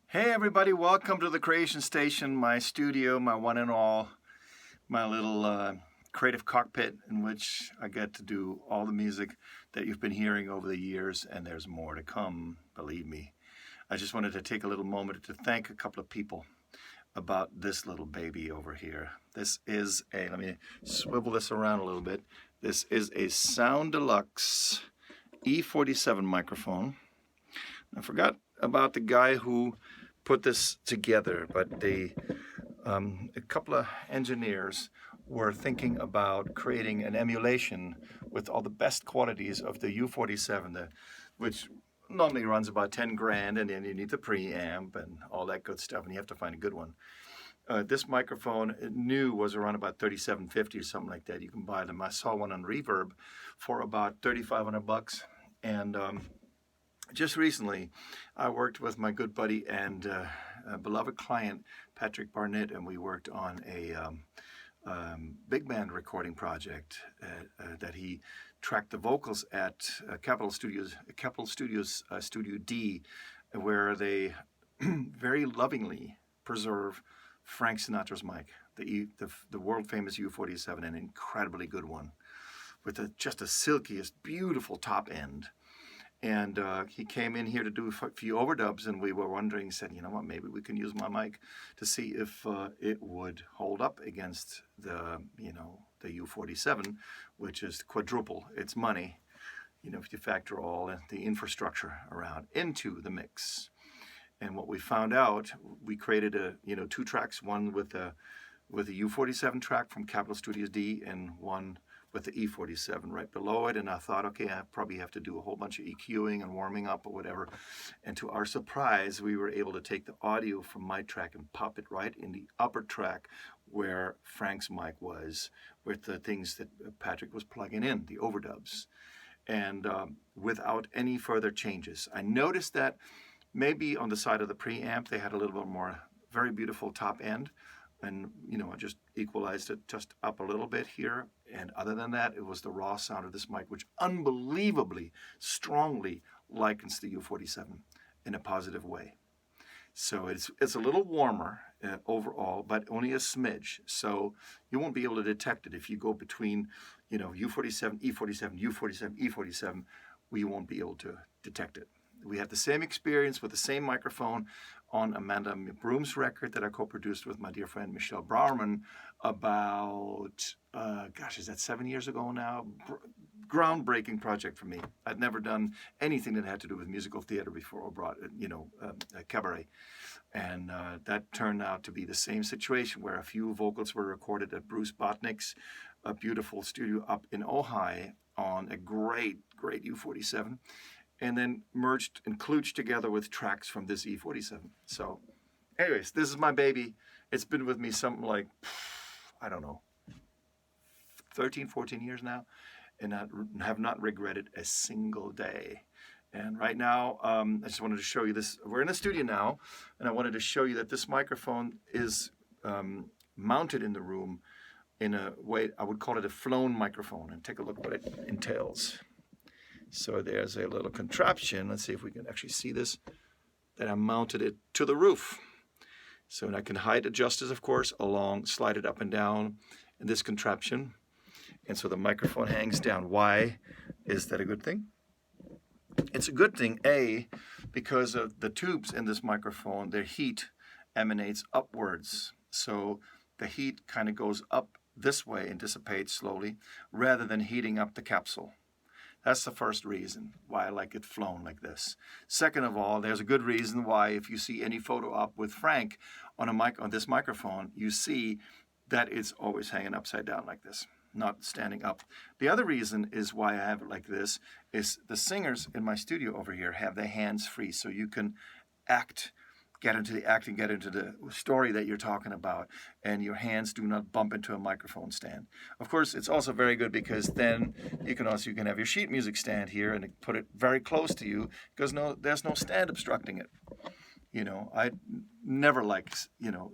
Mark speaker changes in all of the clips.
Speaker 1: Hey everybody, welcome to the Creation Station, my studio, my one and all, my little creative cockpit in which I get to do all the music that you've been hearing over the years, and there's more to come, believe me. I just wanted to take a little moment to thank a couple of people about this little baby over here. This is a, let me swivel this around a little bit. This is a Soundelux E47 microphone. I forgot about the guy who put this together, but a couple of engineers were thinking about creating an emulation with all the best qualities of the U47, which normally runs about 10 grand, and then you need the preamp and all that good stuff, and you have to find a good one. This microphone, new, was around about $37.50 or something like that. You can buy them. I saw one on Reverb for about $3,500, and just recently, I worked with my good buddy and beloved client, Patrick Barnett, and we worked on a big band recording project that he tracked the vocals at Capitol Studios Studio D, where they very lovingly preserve Frank Sinatra's mic, the world-famous U47, an incredibly good one, with just the silkiest, beautiful top end. And he came in here to do a few overdubs, and we were wondering, said, you know what, maybe we can use my mic to see if it would hold up against the U47, which is quadruple its money, if you factor all the infrastructure around into the mix. And what we found out, we created two tracks, one with a U47 track from Capitol Studios D and one with the E47 right below it, and I thought, okay, I probably have to do a whole bunch of EQing and warming up or whatever. And to our surprise, we were able to take the audio from my track and pop it right in the upper track where Frank's mic was, with the things that Patrick was plugging in, the overdubs, and without any further changes. I noticed that maybe on the side of the preamp they had a little bit more very beautiful top end, and I just equalized it just up a little bit here. And other than that, it was the raw sound of this mic, which unbelievably strongly likens the U47 in a positive way. So it's a little warmer overall, but only a smidge. So you won't be able to detect it if you go between U47, E47, U47, E47. We won't be able to detect it. We had the same experience with the same microphone on Amanda Broom's record that I co-produced with my dear friend Michelle Browerman about, is that 7 years ago now? Groundbreaking project for me. I'd never done anything that had to do with musical theater before, or brought, cabaret. And that turned out to be the same situation where a few vocals were recorded at Bruce Botnick's beautiful studio up in Ojai on a great U47. And then merged and klooched together with tracks from this E47. So anyways, this is my baby. It's been with me something like, 13, 14 years now, and I have not regretted a single day. And right now, I just wanted to show you this. We're in the studio now, and I wanted to show you that this microphone is mounted in the room in a way, I would call it a flown microphone, and take a look what it entails. So there's a little contraption, let's see if we can actually see this, that I mounted it to the roof. So I can height adjust it, of course, slide it up and down in this contraption. And so the microphone hangs down. Why is that a good thing? It's a good thing, A, because of the tubes in this microphone, their heat emanates upwards. So the heat kind of goes up this way and dissipates slowly, rather than heating up the capsule. That's the first reason why I like it flown like this. Second of all, there's a good reason why if you see any photo up with Frank on this microphone, you see that it's always hanging upside down like this, not standing up. The other reason is why I have it like this is the singers in my studio over here have their hands free, so you can get into the act and get into the story that you're talking about, and your hands do not bump into a microphone stand. Of course, it's also very good because then you can have your sheet music stand here and put it very close to you, because there's no stand obstructing it. I never like,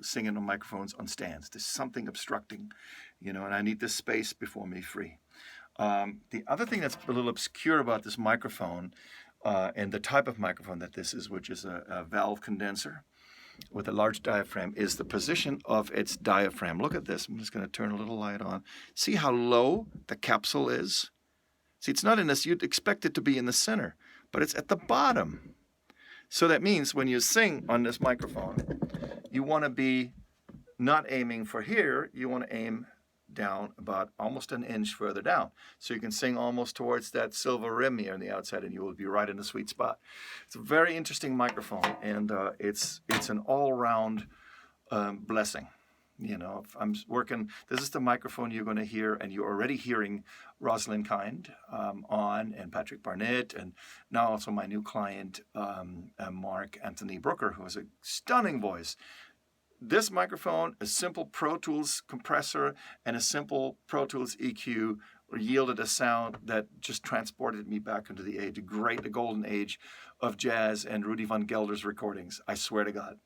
Speaker 1: singing on microphones on stands. There's something obstructing, and I need this space before me free. The other thing that's a little obscure about this microphone and the type of microphone that this is, which is a valve condenser. with a large diaphragm is the position of its diaphragm. Look at this. I'm just going to turn a little light on. See how low the capsule is? See, it's not in this. You'd expect it to be in the center, but it's at the bottom. So that means when you sing on this microphone, you want to be not aiming for here. You want to aim down about almost an inch further down. So you can sing almost towards that silver rim here on the outside, and you will be right in the sweet spot. It's a very interesting microphone, and it's an all-round blessing. You know, if I'm working, this is the microphone you're going to hear, and you're already hearing Rosalind Kind on, and Patrick Barnett, and now also my new client, Mark Anthony Brooker, who has a stunning voice. This microphone, a simple Pro Tools compressor and a simple Pro Tools EQ yielded a sound that just transported me back into the golden age of jazz and Rudy Von Gelder's recordings. I swear to God.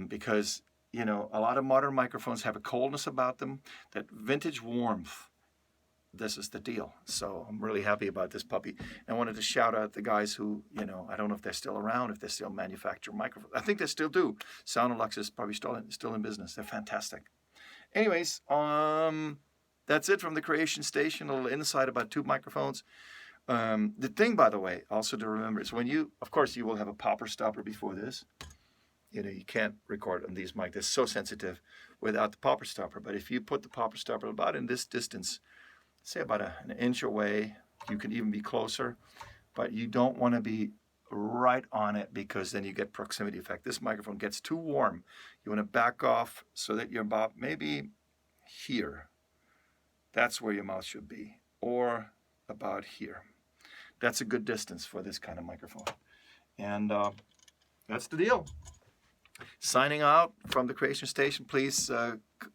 Speaker 1: Because, you know, a lot of modern microphones have a coldness about them, that vintage warmth. This is the deal. So I'm really happy about this puppy. And I wanted to shout out the guys who, you know, I don't know if they're still around, if they still manufacture microphones. I think they still do. Soundelux is probably still in business. They're fantastic. Anyways, that's it from the Creation Station. A little insight about tube microphones. The thing, by the way, also to remember is when you, of course, you will have a popper stopper before this. You know, you can't record on these mics. They're so sensitive without the popper stopper. But if you put the popper stopper about in this distance, say about an inch away, you can even be closer, but you don't want to be right on it because then you get proximity effect. This microphone gets too warm. You want to back off so that you're about maybe here. That's where your mouth should be, or about here. That's a good distance for this kind of microphone. And that's the deal. Signing out from the Creation Station. Please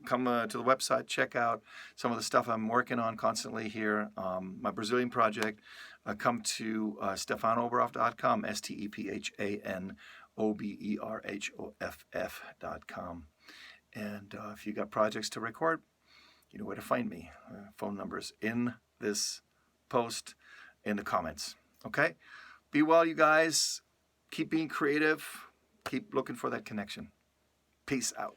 Speaker 1: come to the website, check out some of the stuff I'm working on constantly here. My Brazilian project. Come to stefanoberhoff.com, STEPHANOBERHOFF.com. And if you got projects to record, you know where to find me. Phone numbers in this post, in the comments. Okay? Be well, you guys. Keep being creative. Keep looking for that connection. Peace out.